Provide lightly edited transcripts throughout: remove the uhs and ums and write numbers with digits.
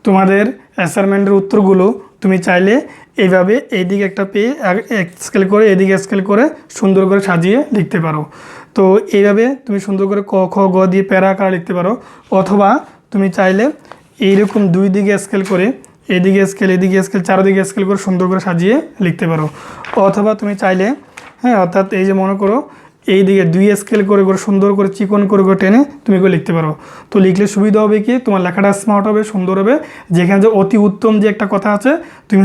তোমাদের অ্যাসাইনমেন্টের উত্তরগুলো তুমি চাইলে এইভাবে এইদিকে একটা পেয়ে স্কেল করে এদিকে স্কেল করে সুন্দর করে সাজিয়ে লিখতে পারো। তো এইভাবে তুমি সুন্দর করে ক খ গ দিয়ে প্যারা আকারে লিখতে পারো, অথবা তুমি চাইলে এইরকম দুই দিকে স্কেল করে এদিকে স্কেল চারদিকে স্কেল করে সুন্দর করে সাজিয়ে লিখতে পারো। অথবা তুমি চাইলে অর্থাৎ এই যে মনে করো এই দিকে দুই স্কেল করে করে সুন্দর করে চিকন করে করে টেনে তুমি করে লিখতে পারো। তো লিখলে সুবিধা হবে কি, তোমার লেখাটা স্মার্ট হবে, সুন্দর হবে। যেখানে যে অতি উত্তম যে একটা কথা আছে, তুমি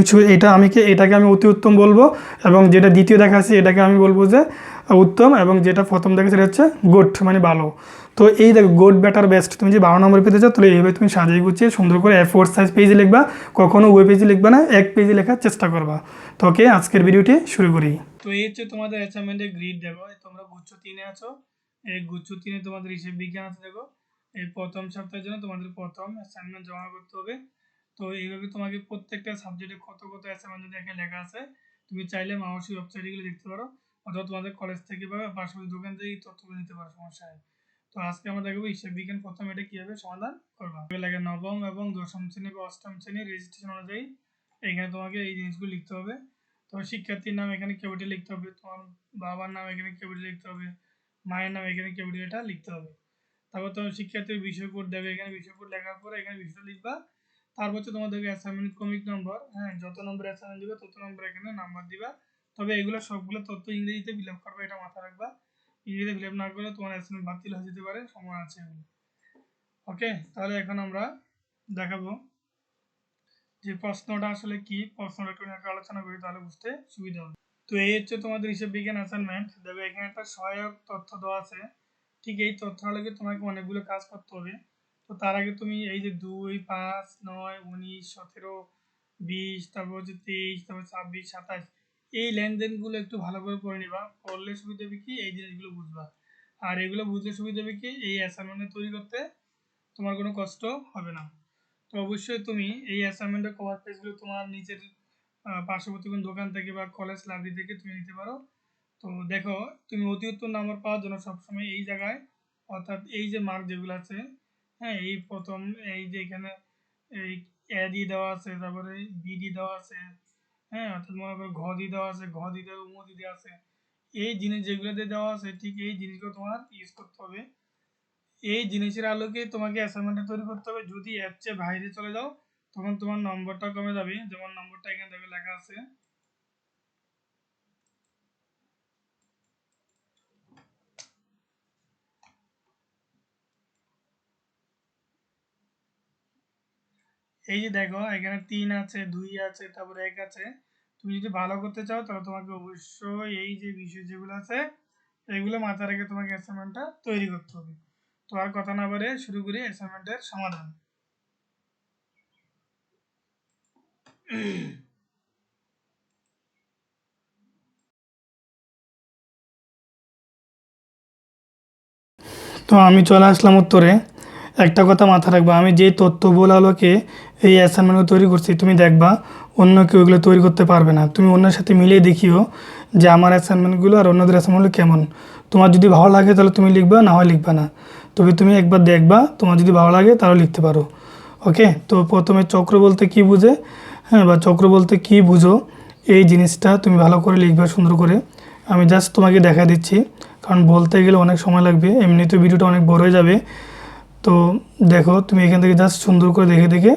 এটাকে আমি অতি উত্তম বলবো, এবং যেটা দ্বিতীয় দেখাচ্ছি এটাকে আমি বলবো যে উত্তম, এবং যেটা প্রথম দেখাচ্ছি সেটা হচ্ছে গুড মানে ভালো। তো এই দেখো গুড বেটার বেস্ট, তুমি যে 12 নম্বর পেতে চাও তাহলে এইভাবে তুমি সাজিয়ে গুছিয়ে সুন্দর করে A4 সাইজ পেজে লিখবা, কখনো ওই পেজে লিখবা না, এক পেজে লেখার চেষ্টা করবা। তো ওকে, আজকের ভিডিওটি শুরু করি। তো এই হচ্ছে তোমাদের অ্যাসাইনমেন্টের গ্রিড। দেখো তোমরা গুচ্ছ 3-এ আছো, এই গুচ্ছ 3-এ তোমাদের হিসেব বিজ্ঞান আছে। দেখো এই প্রথম সপ্তাহের জন্য তোমাদের প্রথম অ্যাসাইনমেন্ট জমা করতে হবে। তো এইভাবে তোমাকে প্রত্যেকটা সাবজেক্টে কত কত অ্যাসাইনমেন্ট যদি এখানে লেখা আছে, তুমি চাইলে মাওসির ওয়েবসাইটগুলো দেখতে পারো, অথবা তোমাদের কলেজ থেকে বা পাশাপাশি দোকান থেকে এই তথ্যগুলো নিতে পারো, সমস্যা নেই। তো আজকে আমরা দেখবো হিসাব বিজ্ঞান প্রথম এটা কীভাবে সমাধান করবা। লাগে নবম এবং দশম শ্রেণী বা অষ্টম শ্রেণীর রেজিস্ট্রেশন অনুযায়ী এখানে তোমাকে এই জিনিসগুলো লিখতে হবে। তোমার শিক্ষার্থীর নাম এখানে ক্যাপিটাল লিখতে হবে, তোমার বাবার নাম এখানে ক্যাপিটাল লিখতে হবে, মায়ের নাম এখানে ক্যাপিটাল এটা লিখতে হবে। তারপর তোমার শিক্ষার্থীর বিষয় কোড দেবে, এখানে বিষয় কোড লেখার পরে এখানে বিষয়টা লিখবা। তারপর হচ্ছে তোমাদেরকে অ্যাসাইনমেন্ট ক্রমিক নম্বর, যত নম্বর অ্যাসাইনমেন্ট দিবে তত নম্বর এখানে নাম্বার দিবা। তবে এগুলো সবগুলো তথ্য ইংরেজিতে ফিল আপ করবে, এটা মাথায় রাখবা। ইংরেজিতে ফিল আপ না করলে তোমার অ্যাসাইনমেন্ট বাতিল হয়ে যেতে পারে, সময় আছে এগুলো। ওকে, তাহলে এখন আমরা দেখাবো যে প্রশ্নটা আসলে কি, প্রশ্নটা একটু আলোচনা করি তাহলে বুঝতে সুবিধা হবে। তো এই হচ্ছে তোমাদের হিসাব বিজ্ঞান অ্যাসাইনমেন্ট। দেখো এখানে একটা সহায়ক তথ্য দেওয়া আছে, ঠিক এই তথ্যটাকে তোমাকে অনেকগুলো কাজ করতে হবে। তো তার আগে তুমি এই যে 2, 5, 9, 19, 17, 20, তারপর হচ্ছে 23, তারপর 26, 27 এই লেনদেনগুলো একটু ভালো করে পড়ে নিবা। পড়লে সুবিধা হবে কি, এই জিনিসগুলো বুঝবা। আর এগুলো বুঝলে সুবিধা হবে কি, এই অ্যাসাইনমেন্ট তৈরি করতে তোমার কোনো কষ্ট হবে না। তো অবশ্যই তুমি এই অ্যাসাইনমেন্টের কভার পেজগুলো তোমার নিজের পার্শ্ববর্তী কোনো দোকান থেকে বা কলেজ লাইব্রেরি থেকে তুমি নিতে পারো। তো দেখো তুমি অতি উত্তম নাম্বার পাওয়ার জন্য সবসময় এই জায়গায়, অর্থাৎ এই যে মার্ক যেগুলো আছে, এই প্রথম এই যে এখানে এই এ দিয়ে দেওয়া আছে, তারপরে বি দিয়ে দেওয়া আছে, অর্থাৎ মনে করো ঘ দিয়ে দেওয়া আছে, ঘ দিয়ে দেওয়া, উম দিয়ে দেওয়া আছে, এই জিনিস যেগুলোতে দেওয়া আছে ঠিক এই জিনিসগুলো তোমার ইউজ করতে হবে। এই জিনিসের আলোকে তোমাকে অ্যাসাইনমেন্টটা তৈরি করতে হবে। যদি এর চেয়ে বাইরে চলে যাও তখন তোমার নম্বরটা কমে যাবে। যেমন নম্বরটা এখানে দেখো লেখা আছে, এই যে দেখো এখানে 3 আছে, 2 আছে, তারপরে 1 আছে। তুমি যদি ভালো করতে চাও তাহলে তোমাকে অবশ্যই এই যে বিষয় যেগুলো আছে এগুলো মাথায় রেখে তোমাকে অ্যাসাইনমেন্টটা তৈরি করতে হবে। তো আর কথা না বলে শুরু করি অ্যাসাইনমেন্টের সমাধান। তো আমি চলে আসলাম উত্তরে। একটা কথা মাথা রাখবা, আমি যে তথ্যবহুল আলোকে এই অ্যাসাইনমেন্টগুলো তৈরি করছি তুমি দেখবা অন্য কেউ এগুলো তৈরি করতে পারবে না। তুমি অন্যের সাথে মিলিয়ে দেখিও যে আমার অ্যাসাইনমেন্টগুলো আর অন্যদের অ্যাসাইনমেন্টগুলো কেমন। তোমার যদি ভালো লাগে তাহলে তুমি লিখবা, না হয় লিখবা না। তবে তুমি একবার দেখবা, তোমার যদি ভালো লাগে তাহলে লিখতে পারো। ওকে, তো প্রথমে চক্র বলতে কী বুঝে, বা চক্র বলতে কী বুঝো, এই জিনিসটা তুমি ভালো করে লিখবে সুন্দর করে। আমি জাস্ট তোমাকে দেখা দিচ্ছি, কারণ বলতে গেলে অনেক সময় লাগবে, এমনিতে ভিডিওটা অনেক বড় হয়ে যাবে। তো দেখো তুমি এখান থেকে জাস্ট সুন্দর করে দেখে দেখে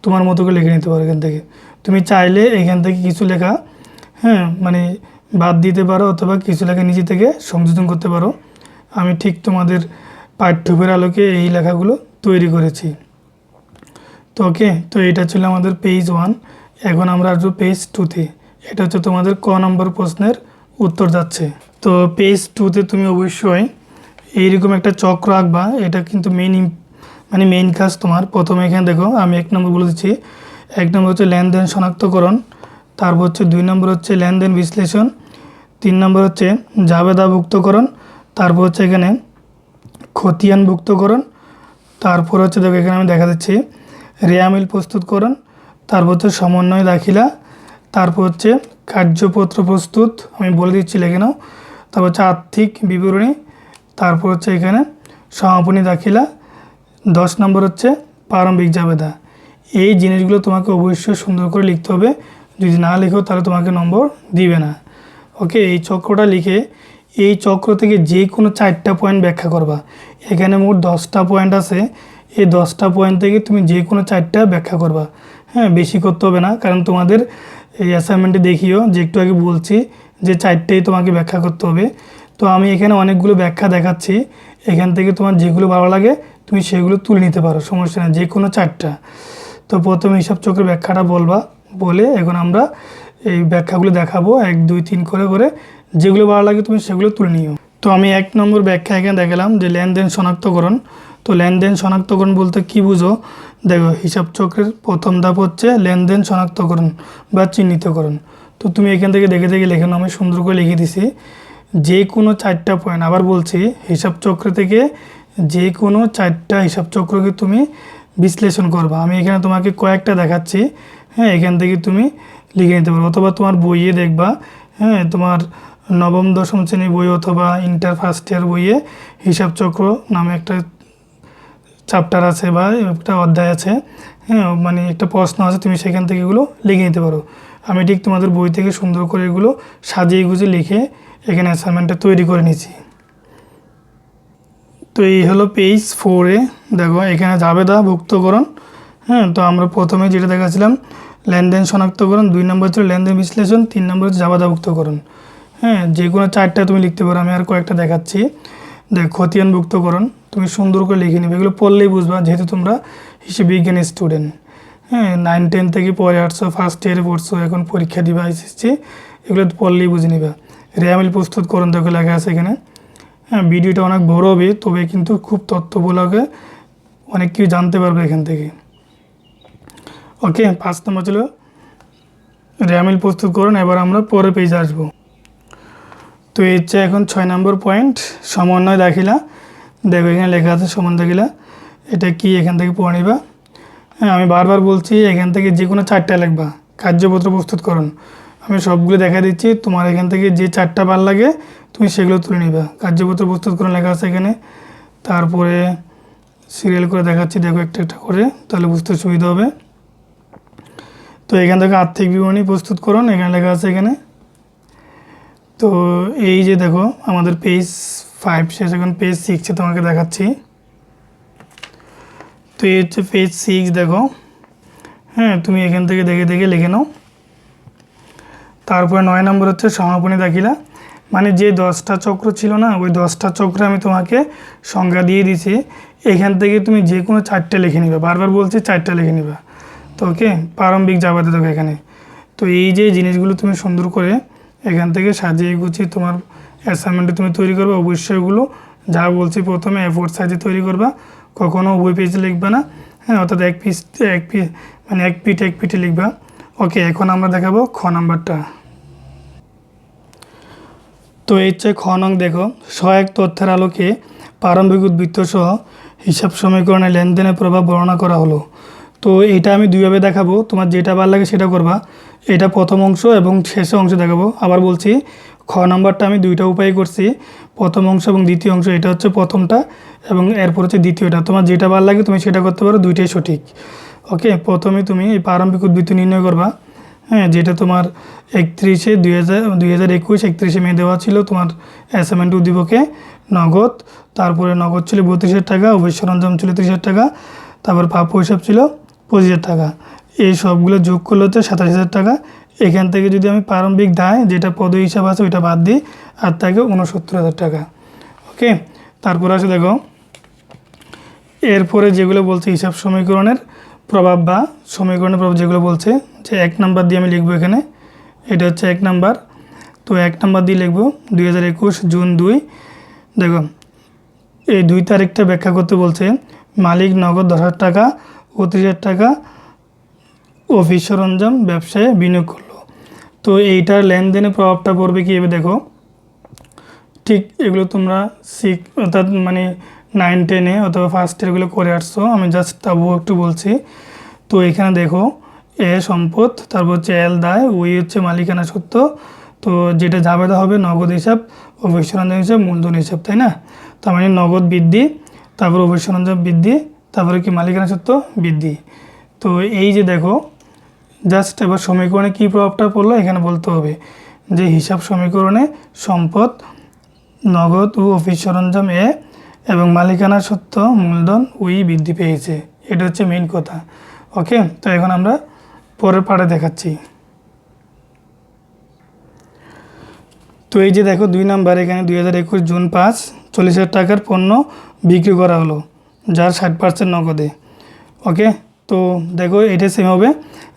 তোমার মতো করে লিখে নিতে পারো। এখান থেকে তুমি চাইলে এখান থেকে কিছু লেখা মানে বাদ দিতে পারো, অথবা কিছু লেখা নিজে থেকে সংযোজন করতে পারো। আমি ঠিক তোমাদের পাঠ্যবইয়ের আলোকে এই লেখাগুলো তৈরি করেছি। তো ওকে, তো এটা ছিল আমাদের পেজ 1। এখন আমরা আসবো পেজ 2-তে। এটা হচ্ছে তোমাদের ক নম্বর প্রশ্নের উত্তর যাচ্ছে। তো পেজ 2-তে তুমি অবশ্যই এইরকম একটা চক্র আঁকবা। এটা কিন্তু মেইন কাজ তোমার। প্রথমে এখানে দেখো আমি 1 নম্বর বলে দিচ্ছি। 1 নম্বর হচ্ছে লেনদেন শনাক্তকরণ, তারপর হচ্ছে 2 নম্বর হচ্ছে লেনদেন বিশ্লেষণ, 3 নম্বর হচ্ছে জাবেদাভুক্তকরণ, তারপর হচ্ছে এখানে খতিয়ানভুক্তকরণ, তারপর হচ্ছে দেখো এখানে আমি দেখা দিচ্ছি রেয়ামিল প্রস্তুতকরণ, তারপর হচ্ছে সমন্বয় দাখিলা, তারপর হচ্ছে কার্যপত্র প্রস্তুত, আমি বলে দিচ্ছি লিখে নাও, তারপর হচ্ছে আর্থিক বিবরণী, তারপর হচ্ছে এখানে সমাপনী দাখিলা, 10 নম্বর হচ্ছে প্রারম্ভিক জাবেদা। এই জিনিসগুলো তোমাকে অবশ্যই সুন্দর করে লিখতে হবে, যদি না লেখো তাহলে তোমাকে নম্বর দিবে না। ওকে, এই চক্রটা লিখে এই চক্র থেকে যে কোনো 4টা পয়েন্ট ব্যাখ্যা করবা। এখানে মোট 10টা পয়েন্ট আছে, এই 10টা পয়েন্ট থেকে তুমি যে কোনো 4টা ব্যাখ্যা করবা। হ্যাঁ, বেশি করতে হবে না, কারণ তোমাদের এই অ্যাসাইনমেন্টে দেখিও যে একটু আগে বলছি যে 4টেই তোমাকে ব্যাখ্যা করতে হবে। তো আমি এখানে অনেকগুলো ব্যাখ্যা দেখাচ্ছি, এখান থেকে তোমার যেগুলো ভালো লাগে তুমি সেগুলো তুলে নিতে পারো, সমস্যা নেই, যে কোনো 4টা। তো প্রথমে হিসাব চক্রের ব্যাখ্যাটা বলবা, বলে এখন আমরা এই ব্যাখ্যাগুলো দেখাবো 1 2 3 করে করে, যেগুলো ভালো লাগে তুমি সেগুলো তুলে নিও। তো আমি 1 নম্বর ব্যাখ্যা এখানে দেখালাম যে লেনদেন শনাক্তকরণ। তো লেনদেন শনাক্তকরণ বলতে কি বুঝো, দেখো হিসাব চক্রের প্রথম ধাপ হচ্ছে লেনদেন শনাক্তকরণ বা চিহ্নিতকরণ। তো তুমি এখান থেকে দেখে দেখে লেখানো, আমি সুন্দর করে লিখে দিছি যে কোনো 4টা পয়েন্ট। আবার বলছি, হিসাব চক্র থেকে যে কোনো 4টা হিসাব চক্রকে তুমি বিশ্লেষণ করবা। আমি এখানে তোমাকে কয়েকটা দেখাচ্ছি, হ্যাঁ, এখান থেকে তুমি লিখে নিতে পারো, অথবা তোমার বইয়ে দেখবা, হ্যাঁ, তোমার নবম দশম শ্রেণী বই অথবা ইন্টার ফার্স্ট ইয়ার বইয়ে হিসাব চক্র নামে একটা চ্যাপ্টার আছে বা একটা অধ্যায় আছে, হ্যাঁ, মানে একটা প্রশ্ন আছে, তুমি সেখান থেকে এগুলো লিখে নিতে পারো। আমি ঠিক তোমাদের বই থেকে সুন্দর করে এগুলো সাজিয়ে গুছিয়ে লিখে এখানে অ্যাসাইনমেন্টটা তৈরি করে নিয়েছি। তো এই হলো পেজ 4-এ, দেখো এখানে জাবেদা ভুক্তকরণ। হ্যাঁ, তো আমরা প্রথমে যেটা দেখাচ্ছিলাম লেনদেন শনাক্তকরণ, 2 নম্বর ছিল লেনদেন বিশ্লেষণ, 3 নম্বর হচ্ছে জাবেদাভুক্তকরণ। হ্যাঁ, যে কোনো 4টা তুমি লিখতে পারো, আমি আর কয়েকটা দেখাচ্ছি। দেখ, খতিয়ানভুক্তকরণ তুমি সুন্দর করে লিখে নেবে, এগুলো পড়লেই বুঝবা, যেহেতু তোমরা হিসেবে বিজ্ঞানের স্টুডেন্ট। হ্যাঁ, 9 10 থেকে পরে আসছো, ফার্স্ট ইয়ারে পড়ছো, এখন পরীক্ষা দিবা এসেছি, এগুলো পড়লেই বুঝে নিবা। রেয়ামিল প্রস্তুতকরণ দেখো লেখা আছে এখানে। হ্যাঁ, ভিডিওটা অনেক বড় হবে, তবে কিন্তু খুব তথ্যবহুলভাবে অনেক কিছু জানতে পারবে এখান থেকে। ওকে, 5 নম্বর ছিল রেয়ামিল প্রস্তুতকরণ। এবার আমরা পরের পেজে আসবো। তো এর চেয়ে এখন 6 নম্বর পয়েন্ট সমন্বয় দাখিলা। দেখো এখানে লেখা আছে সমন্বয় দাখিলা, এটা কি এখান থেকে পড়ে নিবা। হ্যাঁ, আমি বারবার বলছি এখান থেকে যে কোনো 4টা লিখবা। কার্যপত্র প্রস্তুতকরণ আমি সবগুলো দেখা দিচ্ছি, তোমার এখান থেকে যে 4টা ভালো লাগে তুমি সেগুলো তুলে নিবা। কার্যপত্র প্রস্তুতকরণ লেখা আছে এখানে, তারপরে সিরিয়াল করে দেখাচ্ছি, দেখো একটা একটা করে, তাহলে বুঝতে সুবিধা হবে। তো এখান থেকে আর্থিক বিবরণী প্রস্তুতকরণ এখানে লেখা আছে এখানে। তো এই যে দেখো আমাদের পেজ 5 শেষ, এখন পেজ 6-এ তোমাকে দেখাচ্ছি। তো এই হচ্ছে পেজ 6, দেখো। হ্যাঁ, তুমি এখান থেকে দেখে দেখে লিখে নাও। তারপরে 9 নম্বর হচ্ছে সমাপনী দাখিলা, মানে যে 10টা চক্র ছিল না, ওই 10টা চক্র আমি তোমাকে সংজ্ঞা দিয়ে দিছি, এখান থেকে তুমি যে কোনো 4টা লিখে নিবা। বারবার বলছি 4টা লিখে নিবা। তো ওকে, প্রারম্ভিক জাবেদা দেখো এখানে। তো এই যে জিনিসগুলো তুমি সুন্দর করে এখান থেকে সাজিয়ে গুছিয়ে তোমার অ্যাসাইনমেন্টে তুমি তৈরি করবে। অবশ্যই এগুলো যা বলছি প্রথমে A4 সাইজে তৈরি করবা, কখনও উভয় পেজে লিখবা না। হ্যাঁ, অর্থাৎ এক পিঠে লিখবা। ওকে, এখন আমরা দেখাবো খ নাম্বারটা। তো এই হচ্ছে খ নং, দেখো সহায়ক তথ্যের আলোকে প্রারম্ভিক উদ্বৃত্ত সহ হিসাব সমীকরণে লেনদেনের প্রভাব বর্ণনা করা হলো। তো এটা আমি দুইভাবে দেখাবো, তোমার যেটা ভালো লাগে সেটা করবা। এটা প্রথম অংশ এবং শেষ অংশ দেখাবো। আবার বলছি, খ নাম্বারটা আমি 2টা উপায় করছি, প্রথম অংশ এবং দ্বিতীয় অংশ। এটা হচ্ছে প্রথমটা এবং এরপর হচ্ছে দ্বিতীয়টা। তোমার যেটা ভালো লাগে তুমি সেটা করতে পারো, দুইটাই সঠিক। ওকে, প্রথমে তুমি এই প্রারম্ভিক উদ্বৃত্ত নির্ণয় করবা। হ্যাঁ, যেটা তোমার 2021 31 মে দেওয়া ছিল তোমার অ্যাসাইনমেন্ট উদ্দীপকে নগদ। তারপরে নগদ ছিল 32,000 টাকা, অবশ্য সরঞ্জাম ছিল 30,000 টাকা, তারপর প্রাপ্য হিসাব ছিল 25,000 টাকা। এই সবগুলো যোগ করলে হচ্ছে 27,000 টাকা। এখান থেকে যদি আমি প্রারম্ভিক দায় যেটা পদ হিসাব আছে ওইটা বাদ দিই, আর থাকে 69,000 টাকা। ওকে, তারপর আছে দেখো এরপরে যেগুলো বলছে হিসাব সমীকরণের প্রভাব বা সমীকরণের প্রভাব যেগুলো বলছে, যে 1 নাম্বার দিয়ে আমি লিখবো এখানে, এটা হচ্ছে 1 নাম্বার। তো 1 নাম্বার দিয়ে লিখবো 2021 জুন 2। দেখো এই 2 তারিখটা ব্যাখ্যা করতে বলছে। মালিক নগদ 10,000 টাকা, 30,000 টাকা অফিস সরঞ্জাম ব্যবসায় বিনিয়োগ করলো। তো এইটার লেনদেনের প্রভাবটা পড়বে কি এবার দেখো, ঠিক এগুলো তোমরা অর্থাৎ মানে 9 10-এ অথবা ফার্স্ট ইয়ারগুলো করে আসছো, আমি জাস্ট তবুও একটু বলছি। তো এখানে দেখো এ সম্পদ, তারপর হচ্ছে এল দায়, ওই হচ্ছে মালিকানা সত্ত্ব। তো যেটা জাবেদা হবে নগদ হিসাব, অফিস সরঞ্জাম হিসাব, মূলধন হিসাব, তাই না? তার মানে নগদ বৃদ্ধি, তারপর অফিস সরঞ্জাম বৃদ্ধি, তারপরে কি মালিকানা সত্ত্ব বৃদ্ধি। তো এই যে দেখো জাস্ট এবার সমীকরণে কী প্রভাবটা পড়লো এখানে বলতে হবে যে হিসাব সমীকরণে সম্পদ নগদ ও অফিস সরঞ্জাম এ এবং মালিকানা সত্ত্ব মূলধন ওই বৃদ্ধি পেয়েছে। এটা হচ্ছে মেইন কথা। ওকে, তো এখন আমরা পরের পার্টে দেখাচ্ছি। তো এই যে দেখো 2 নাম্বার, এখানে 2021 জুন 5 40,000 টাকার পণ্য বিক্রি করা হলো, যার 60% নগদে। ওকে, তো দেখো এটা সেম হবে,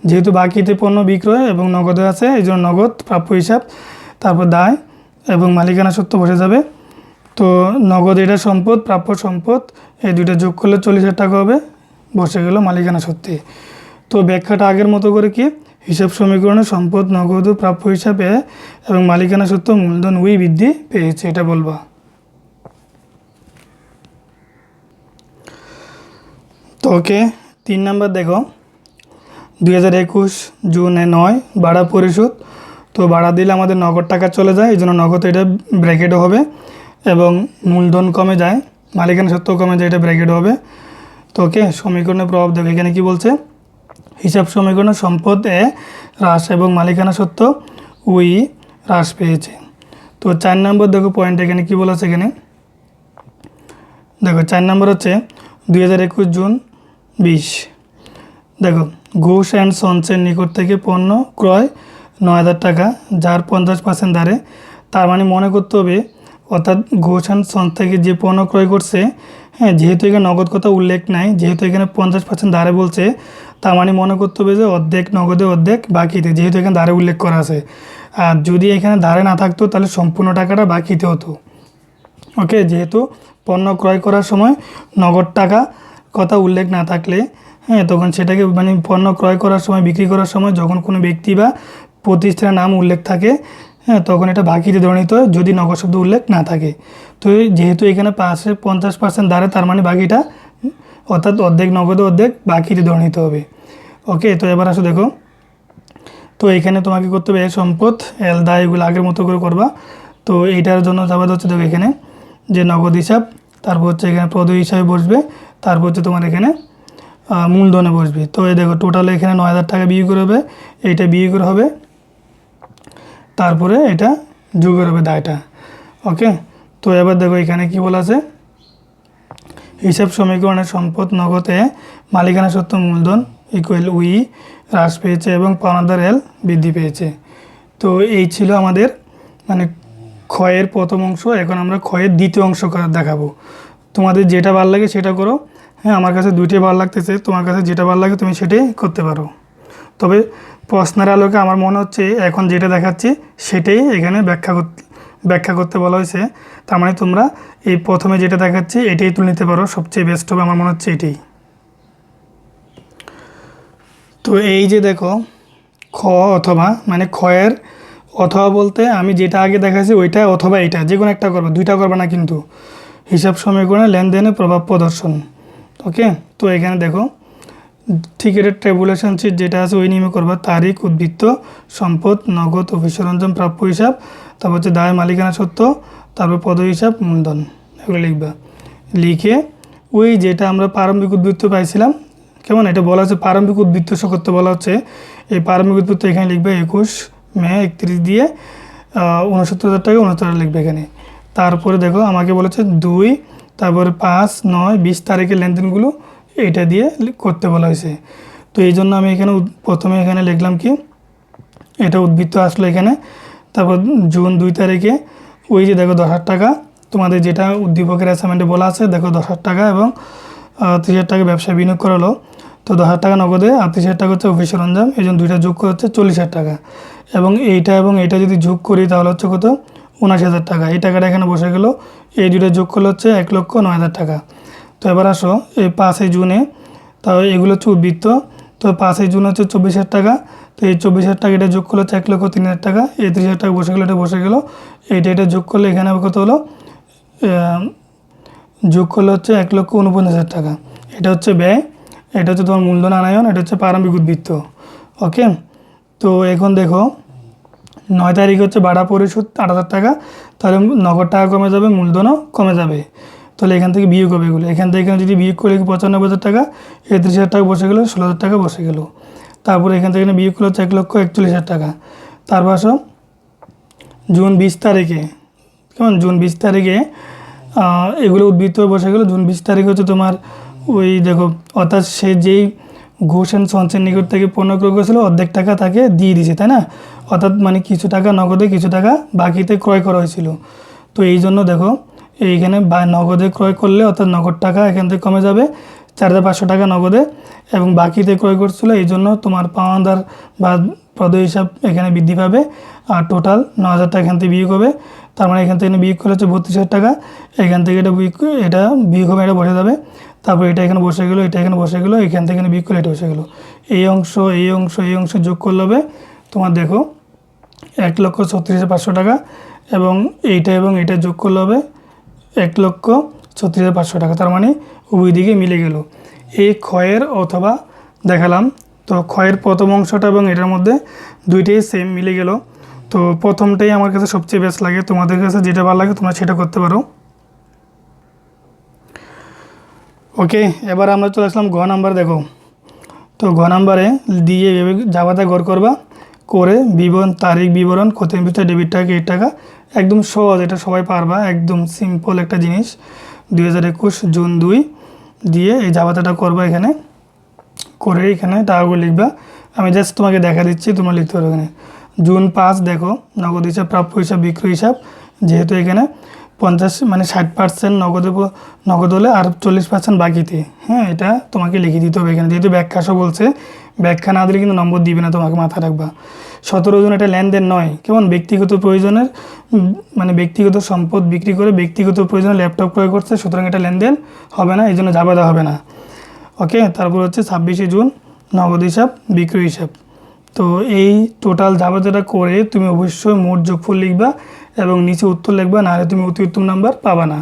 যেহেতু বাকিতে পণ্য বিক্রয় এবং নগদে আছে এই জন্য নগদ প্রাপ্য হিসাব, তারপর দায় এবং মালিকানা সত্ত্ব বসে যাবে। তো নগদ এটা সম্পদ, প্রাপ্য সম্পদ, এই দুইটা যোগ করলে 40,000 টাকা হবে, বসে গেল মালিকানা সত্ত্বে। তো ব্যাখ্যাটা আগের মতো করে কি, হিসাব সমীকরণে সম্পদ নগদ ও প্রাপ্য হিসাবে এবং মালিকানা সত্ত্ব মূলধন ওই বৃদ্ধি পেয়েছে, এটা বলবা। তো ওকে, 3 নাম্বার দেখো 2021 জুনে 9 ভাড়া পরিশোধ। তো ভাড়া দিলে আমাদের নগদ টাকা চলে যায়, এই জন্য নগদ এটা ব্র্যাকেটও হবে, এবং মূলধন কমে যায়, মালিকানা সত্ত্ব কমে যায়, এটা ব্র্যাকেটও হবে। তো ওকে, সমীকরণের প্রভাব দেখো, এখানে কি বলছে, হিসাব সমীকরণে সম্পদ এ হ্রাস এবং মালিকানা সত্ত্ব ওই হ্রাস পেয়েছে। তো 4 নম্বর দেখো পয়েন্ট, এখানে কি বলা আছে, এখানে দেখো 4 নম্বর হচ্ছে 2021 জুন 20 দেখো ঘোষ অ্যান্ড সন্সের নিকট থেকে পণ্য ক্রয় 9,000 টাকা, যার 50% হারে। তার মানে মনে করতে হবে, অর্থাৎ ঘোষ অ্যান্ড সন্স থেকে যে পণ্য ক্রয় করছে, হ্যাঁ, যেহেতু এখানে নগদ কথা উল্লেখ নাই, যেহেতু এখানে 50% হারে বলছে, তার মানে মনে করতে হবে যে অর্ধেক নগদে অর্ধেক বাকিতে, যেহেতু এখানে ধারে উল্লেখ করা আছে। আর যদি এখানে ধারে না থাকতো তাহলে সম্পূর্ণ টাকাটা বাকিতে হতো। ওকে, যেহেতু পণ্য ক্রয় করার সময় নগদ টাকা কথা উল্লেখ না থাকলে, হ্যাঁ, তখন সেটাকে মানে পণ্য ক্রয় করার সময়, বিক্রি করার সময় যখন কোনো ব্যক্তি বা প্রতিষ্ঠানের নাম উল্লেখ থাকে, হ্যাঁ, তখন এটা বাকিতে ধরে নিতে হয়, যদি নগদ শব্দ উল্লেখ না থাকে। তো যেহেতু এখানে 50% ধারে, তার মানে বাকিটা অর্থাৎ অর্ধেক নগদে অর্ধেক বাকিতে ধরে নিতে হবে। ওকে, তো এবার আসো দেখো, তো এখানে তোমাকে করতে হবে সম্পদ এল দায়, এগুলো আগের মতো করে করবা। তো এইটার জন্য যাবাদ হচ্ছে দেখো এখানে যে নগদ হিসাব, তারপর হচ্ছে এখানে প্রদেয় হিসাবে বসবে, তারপর হচ্ছে তোমার এখানে মূলধনে বসবে। তো এই দেখো টোটাল এখানে 9,000 টাকা বিয়োগ করে হবে, এইটা বিয়োগ করে হবে, তারপরে এটা যোগের হবে দায়টা। ওকে, তো এবার দেখো এখানে কি বলা আছে, হিসাব সমীকরণের সম্পদ নগদে মালিকানা সত্ত্ব মূলধন ইকুয়াল উই হ্রাস পেয়েছে এবং পাওনাদার এল বৃদ্ধি পেয়েছে। তো এই ছিল আমাদের মানে ক্ষয়ের প্রথম অংশ। এখন আমরা ক্ষয়ের দ্বিতীয় অংশ দেখাবো। তোমাদের যেটা ভালো লাগে সেটা করো। হ্যাঁ, আমার কাছে দুইটাই ভালো লাগতেছে, তোমার কাছে যেটা ভালো লাগে তুমি সেটাই করতে পারো। তবে প্রশ্নের আলোকে আমার মনে হচ্ছে এখন যেটা দেখাচ্ছি সেটাই এখানে ব্যাখ্যা করতে বলা হয়েছে। তার মানে তোমরা এই প্রথমে যেটা দেখাচ্ছি এটাই তুলে নিতে পারো, সবচেয়ে বেস্ট হবে আমার মনে হচ্ছে এটাই। তো এই যে দেখো খ অথবা, মানে ক্ষয়ের অথবা বলতে আমি যেটা আগে দেখাচ্ছি ওইটা অথবা এইটা, যে কোনো একটা করবে, দুইটা করবে না কিন্তু। হিসাব সমীকরণে লেনদেনের প্রভাব প্রদর্শন। ওকে, তো এখানে দেখো ঠিক এটা ট্যাবুলেশন শিট যেটা আছে ওই নিয়মে করবা। তারিখ, উদ্বৃত্ত, সম্পদ, নগদ, অফিস সরঞ্জাম, প্রাপ্য হিসাব, তারপর হচ্ছে দায়, মালিকানা সত্ত্ব, তারপর পদ হিসাব, মূলধন, এগুলো লিখবা। লিখে ওই যেটা আমরা প্রারম্ভিক উদ্বৃত্ত পাইছিলাম, কেমন, এটা বলা হচ্ছে প্রারম্ভিক উদ্বৃত্ত করতে বলা হচ্ছে। এই প্রারম্ভিক উদ্বৃত্ত এখানে লিখবে 21 মে 31 দিয়ে 69,000 টাকা 69 লিখবে এখানে। তারপরে দেখো আমাকে বলেছে 2, তারপরে 5, 9, 20 তারিখের লেনদেনগুলো এইটা দিয়ে করতে বলা হয়েছে। তো এই জন্য আমি এখানে প্রথমে এখানে লিখলাম কি, এটা উদ্বৃত্ত আসলো এখানে। তারপর জুন 2 তারিখে ওই যে দেখো 10,000 টাকা তোমাদের যেটা উদ্দীপকের অ্যাসাইনমেন্টে বলা আছে, দেখো 10,000 টাকা এবং 30,000 টাকা ব্যবসায় বিনিয়োগ করালো। তো 10,000 টাকা নগদে আর 30,000 টাকা হচ্ছে অফিস সরঞ্জাম, এই জন্য দুইটা যোগ করে হচ্ছে 40,000 টাকা। এবং এইটা যদি যোগ করি তাহলে হচ্ছে কত, 79,000 টাকা। এই টাকাটা এখানে বসে গেল, এই দুইটা যোগ করলে হচ্ছে 1,09,000 টাকা। তো এবার আসো এই 5 জুনে, তাও এগুলো হচ্ছে উদ্বৃত্ত। তো 5 জুন হচ্ছে 24,000 টাকা। তো এই 24,000 টাকা এটা যোগ করলে হচ্ছে 1,03,000 টাকা। এই 30,000 টাকা বসে গেলো, এটা বসে গেলো। এটা যোগ করলে এখানে কত হলো, যোগ করলে হচ্ছে 1,49,000 টাকা। এটা হচ্ছে ব্যয়, এটা হচ্ছে তোমার মূলধন আনায়ন, এটা হচ্ছে প্রারম্ভিক উদ্বৃত্ত। ওকে, তো এখন দেখো 9 তারিখ হচ্ছে ভাড়া পরিশোধ 8,000 টাকা, তাহলে নগদ টাকা কমে যাবে, মূলধনও কমে যাবে। তো তাহলে এখান থেকে বিয়োগ হবে এগুলো, এখান থেকে যদি বিয়োগ করে 95,000 টাকা, 31,000 টাকা বসে গেলো, 16,000 টাকা বসে গেলো। তারপরে এখান থেকে বিয়োগ করলে হচ্ছে 1,41,000 টাকা। তারপর আসো জুন 20 তারিখে, কেমন, জুন 20 তারিখে এগুলো উদ্বৃত্ত বসে গেলো। জুন 20 তারিখে হচ্ছে তোমার ওই দেখো, অর্থাৎ সে যেই ঘোষ অ্যান্ড সন্সের নিকট থেকে পণ্য ক্রয় করেছিল অর্ধেক টাকা তাকে দিয়ে দিয়েছে, তাই না? অর্থাৎ মানে কিছু টাকা নগদে, কিছু টাকা বাকিতে ক্রয় করা হয়েছিল। তো এই জন্য দেখো এইখানে নগদে ক্রয় করলে অর্থাৎ নগদ টাকা এখান থেকে কমে যাবে 4,500 টাকা নগদে, এবং বাকিতে ক্রয় করছিল এই জন্য তোমার পাওনাদার বা প্রদেয় হিসাব এখানে বৃদ্ধি পাবে। আর টোটাল 9,000 টাকা এখান থেকে বিয়োগ হবে। তার মানে এখান থেকে বিয়োগ করলে হচ্ছে 32,000 টাকা, এখান থেকে এটা বিয়োগ হবে, এটা বসে যাবে। তারপর এটা এখানে বসে গেলো, এটা এখানে বসে গেলো, এখান থেকে বিয়োগ করলে এটা বসে গেলো। এই অংশ এই অংশ এই অংশ যোগ করলে হবে তোমার দেখো 1,36,500 টাকা, এবং এইটা যোগ করলে হবে 1,36,500 টাকা। তার মানে উভয় দিকে মিলে গেল। এই ক্ষয়ের অথবা দেখালাম, তো ক্ষয়ের প্রথম অংশটা এবং এটার মধ্যে দুইটাই সেম মিলে গেল। তো প্রথমটাই আমার কাছে সবচেয়ে বেস্ট লাগে, তোমাদের কাছে যেটা ভালো লাগে তোমরা সেটা করতে পারো। ওকে, এবার আমরা চলে আসলাম ঘ নাম্বার। দেখো, তো ঘ নাম্বারে দিয়ে জাবাতে গড় করবা, করে বিবরণ, তারিখ বিবরণ, খতিয়ান পৃষ্ঠা, ডেবিট টাকা, ক্রেডিট টাকা, একদম সহজ, এটা সবাই পারবা, একদম সিম্পল একটা জিনিস। 2021 জুন 2 দিয়ে এই জাবাতাটা করবা, এখানে করে এখানে টাকাগুলো লিখবা। আমি জাস্ট তোমাকে দেখা দিচ্ছি, তোমরা লিখতে পারো। এখানে জুন 5 দেখো নগদ হিসাব, প্রাপ্য হিসাব, বিক্রয় হিসাব, যেহেতু এখানে 50 মানে 60% নগদ হলে আর 40% বাকিতে, হ্যাঁ এটা তোমাকে লিখে দিতে হবে এখানে, যেহেতু ব্যাখ্যা সব বলছে, ব্যাখ্যা না দিলে কিন্তু নম্বর দিবে না, তোমাকে মাথায় রাখবা। 17 জন এটা লেনদেন নয়, কেমন, ব্যক্তিগত প্রয়োজনের মানে ব্যক্তিগত সম্পদ বিক্রি করে ব্যক্তিগত প্রয়োজনে ল্যাপটপ ক্রয় করছে, সুতরাং এটা লেনদেন হবে না, এই জন্য জাবেদা হবে না। ওকে, তারপর হচ্ছে 26 জুন নগদ হিসাব, বিক্রয় হিসাব। তো এই টোটাল জাবেদাটা করে তুমি অবশ্যই মোট যোগফল লিখবা এবং নিচে উত্তর লিখবা, নাহলে তুমি অতি উত্তম নাম্বার পাবা না।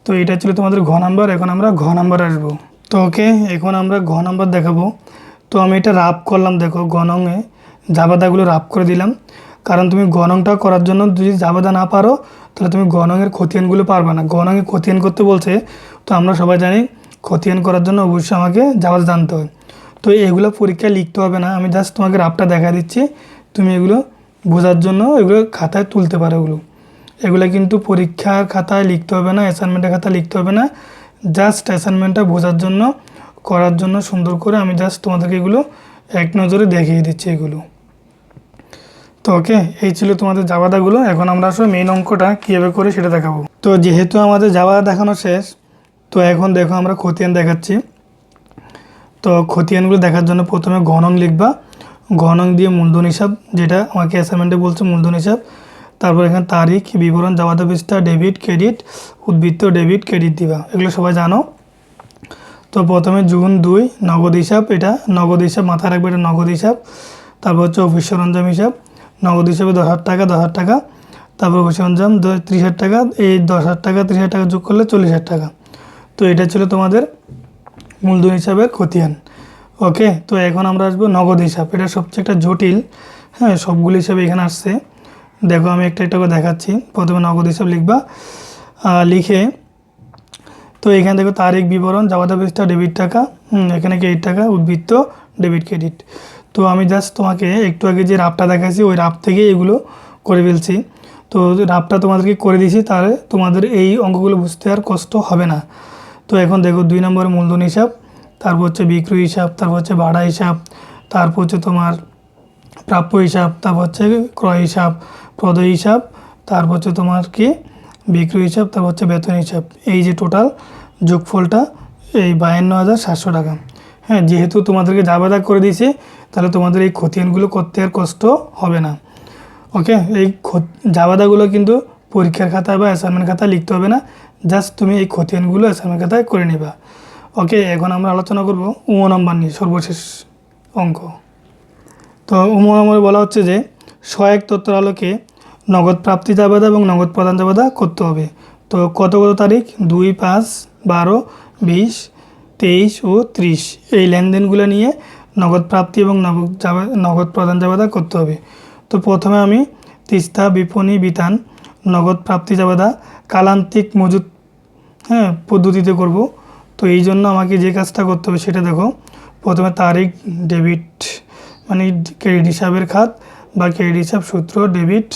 তো এটা ছিল তোমাদের ঘ নাম্বার। এখন আমরা ঘ নাম্বার আসবো। তো ওকে, এখন আমরা ঘ নাম্বার দেখাবো। তো আমি এটা রাফ করলাম, দেখো গণংয়ে জাবেদাগুলো রাফ করে দিলাম, কারণ তুমি গণংটা করার জন্য যদি জাবেদা না পারো তাহলে তুমি গণংয়ের খতিয়ানগুলো পারবা না। গণংয়ে খতিয়ান করতে বলছে, তো আমরা সবাই জানি খতিয়ান করার জন্য অবশ্যই আমাকে জাবেদা জানতে হয়। তো এগুলো পরীক্ষায় লিখতে হবে না, আমি জাস্ট তোমাকে রাফটা দেখা দিচ্ছি, তুমি এগুলো বোঝার জন্য এগুলো খাতায় তুলতে পারো। এগুলো কিন্তু পরীক্ষার খাতায় লিখতে হবে না, অ্যাসাইনমেন্টের খাতায় লিখতে হবে না, জাস্ট অ্যাসাইনমেন্টটা বোঝার জন্য, করার জন্য সুন্দর করে আমি জাস্ট তোমাদেরকে এগুলো এক নজরে দেখিয়ে দিচ্ছি এগুলো। তো ওকে, এই ছিল তোমাদের জাবেদাগুলো। এখন আমরা আসলে মেইন অঙ্কটা কীভাবে করে সেটা দেখাবো। তো যেহেতু আমাদের জাবেদা দেখানো শেষ, তো এখন দেখো আমরা খতিয়ান দেখাচ্ছি। তো খতিয়ানগুলো দেখার জন্য প্রথমে গণং লিখবা, গণং দিয়ে মূলধন হিসাব, যেটা আমাকে অ্যাসাইনমেন্টে বলছে মূলধন হিসাব। তারপর এখানে তারিখ বিবরণ, জাবেদা পৃষ্ঠা, ডেবিট ক্রেডিট, উদ্বৃত্ত ডেবিট ক্রেডিট দিবা, এগুলো সবাই জানো। তো প্রথমে জুন 2 নগদ হিসাব, এটা নগদ হিসাব মাথায় রাখবে, এটা নগদ হিসাব। তারপর হচ্ছে অফিস সরঞ্জাম হিসাব, নগদ হিসাবে 10,000 টাকা, 10,000 টাকা। তারপর অফিস সরঞ্জাম 30,000 টাকা, এই 10,000 টাকা 30,000 টাকা যোগ করলে 40,000 টাকা। তো এটা ছিল তোমাদের মূলধন হিসাবের খতিয়ান। ওকে, তো এখন আমরা আসবো নগদ হিসাব, এটা সবচেয়ে একটা জটিল, হ্যাঁ সবগুলো হিসাবে এখানে আসছে। দেখো আমি একটা একটা করে দেখাচ্ছি। প্রথমে নগদ হিসাব লিখবা, লিখে তো এখানে দেখো তারিখ বিবরণ, জাবেদা পৃষ্ঠা, ডেবিট টাকা, এখানে ক্রেডিট টাকা, উদ্বৃত্ত ডেবিট ক্রেডিট। তো আমি জাস্ট তোমাকে একটু আগে যে রাফটা দেখাচ্ছি ওই রাফ থেকে এগুলো করে ফেলছি। তো রাফটা তোমাদেরকে করে দিয়েছি, তাহলে তোমাদের এই অঙ্কগুলো বুঝতে আর কষ্ট হবে না। তো এখন দেখো 2 নম্বরে মূলধন হিসাব, তারপর হচ্ছে বিক্রয় হিসাব, তারপর হচ্ছে ভাড়া হিসাব, তারপর হচ্ছে তোমার প্রাপ্য হিসাব, তারপর হচ্ছে ক্রয় হিসাব, প্রদেয় হিসাব, তারপর হচ্ছে তোমার কি বিক্রয় হিসাব, তারপর হচ্ছে বেতন হিসাব। এই যে টোটাল যোগফলটা এই 52,700 টাকা। হ্যাঁ, যেহেতু তোমাদেরকে জাবেদা করে দিয়েছি, তাহলে তোমাদের এই খতিয়ানগুলো করতে আর কষ্ট হবে না। ওকে, এই জাবেদাগুলো কিন্তু পরীক্ষার খাতায় বা অ্যাসাইনমেন্ট খাতায় লিখতে হবে না, জাস্ট তুমি এই খতিয়ানগুলো অ্যাসাইনমেন্ট খাতায় করে নিবা। ওকে, এখন আমরা আলোচনা করব নম্বর নিয়ে, সর্বশেষ অঙ্ক। তো নম্বরে বলা হচ্ছে যে সহায়ক তথ্যের আলোকে নগদ প্রাপ্তি জাবেদা এবং নগদ প্রদান জাবেদা করতে হবে। তো কত কত তারিখ 2, 5, 12, 20, 23 ও 30 এই লেনদেনগুলো নিয়ে নগদ প্রাপ্তি এবং নগদ প্রদান জাবেদা করতে হবে। তো প্রথমে আমি তিস্তা বিপণী বিতান নগদ প্রাপ্তি জাবেদা কালান্তিক মজুত হ্যাঁ পদ্ধতিতে করব। তো এই জন্য আমাকে যে কাজটা করতে হবে সেটা দেখো। প্রথমে তারিখ ডেবিট মানে ক্রেডিট হিসাবের খাত বা ক্রেডিট হিসাব সূত্র ডেবিট,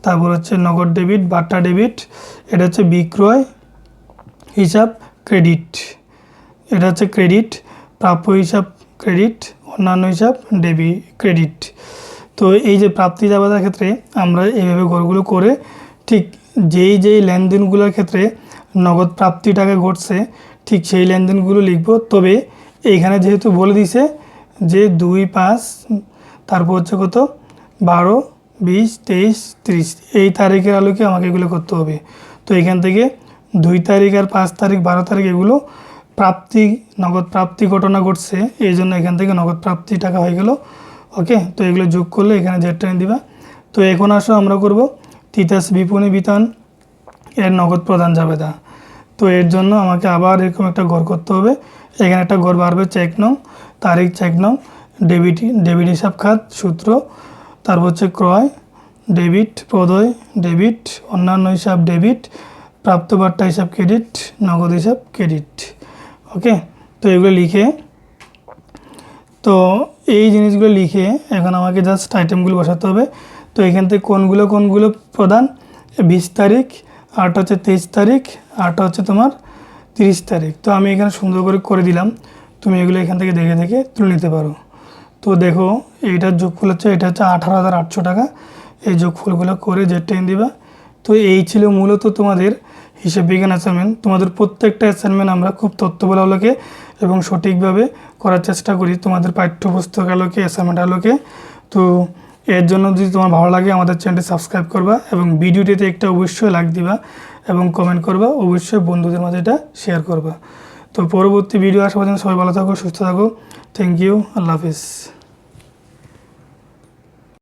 তারপর হচ্ছে নগদ ডেবিট, বাট্টা ডেবিট, এটা হচ্ছে বিক্রয় হিসাব ক্রেডিট, এটা হচ্ছে ক্রেডিট, প্রাপ্য হিসাব ক্রেডিট, অন্যান্য হিসাব ক্রেডিট। তো এই যে প্রাপ্তি জাবেদার ক্ষেত্রে আমরা এইভাবে ঘরগুলো করে ঠিক যেই লেনদেনগুলোর ক্ষেত্রে নগদ প্রাপ্তি টাকা ঘটছে ঠিক সেই লেনদেনগুলো লিখব। তবে এইখানে যেহেতু বলে দিছে যে 2, 5, তারপর হচ্ছে কত 12, 20, 23, 30 এই তারিখের আলোকে আমাকে এগুলো করতে হবে। তো এখান থেকে 2 তারিখ আর 5 তারিখ 12 তারিখ এগুলো নগদ প্রাপ্তি ঘটনা ঘটছে, এই জন্য এখান থেকে নগদ প্রাপ্তি টাকা হয়ে গেল। ওকে, তো এগুলো যোগ করলে এখানে জেড টেনে দিবা। তো এখন আসো আমরা করব তিতাস বিপণী বিতান এর নগদ প্রদান জাবেদা। তো এর জন্য আমাকে আবার এরকম একটা ঘর করতে হবে। এখানে একটা ঘর বাড়বে চেক নং, তারিখ চেক নং, ডেবিট হিসাব খাত সূত্র, তারপর হচ্ছে ক্রয় ডেবিট, প্রদয় ডেবিট, অন্যান্য হিসাব ডেবিট, প্রাপ্ত বার্তা হিসাব ক্রেডিট, নগদ হিসাব ক্রেডিট। ওকে, তো এগুলো লিখে, তো এই জিনিসগুলো লিখে এখন আমাকে জাস্ট আইটেমগুলো বসাতে হবে। তো এখান থেকে কোনগুলো প্রদান, 20 তারিখ, আরটা হচ্ছে 23 তারিখ, আরটা হচ্ছে তোমার 30 তারিখ। তো আমি এখানে সুন্দর করে দিলাম, তুমি এগুলো এখান থেকে দেখে দেখে তুলে নিতে পারো। তো দেখো এইটার যোগফল হচ্ছে, এটা হচ্ছে 18,800 টাকা। এই যোগফলগুলো করে জেড টেন দিবা। তো এই ছিল মূলত তোমাদের হিসাব বিজ্ঞান অ্যাসাইনমেন্ট। তোমাদের প্রত্যেকটা অ্যাসাইনমেন্ট আমরা খুব তথ্যবল আলোকে এবং সঠিকভাবে করার চেষ্টা করি তোমাদের পাঠ্যপুস্তক আলোকে, অ্যাসাইনমেন্ট আলোকে। তো এর জন্য যদি তোমার ভালো লাগে আমাদের চ্যানেলটি সাবস্ক্রাইব করবা এবং ভিডিওটিতে একটা অবশ্যই লাইক দিবা এবং কমেন্ট করবা, অবশ্যই বন্ধুদের মাঝে এটা শেয়ার করবা। তো পরবর্তী ভিডিও আসা পর্যন্ত সবাই ভালো থাকো, সুস্থ থাকো। থ্যাংক ইউ, আল্লাহ হাফিজ।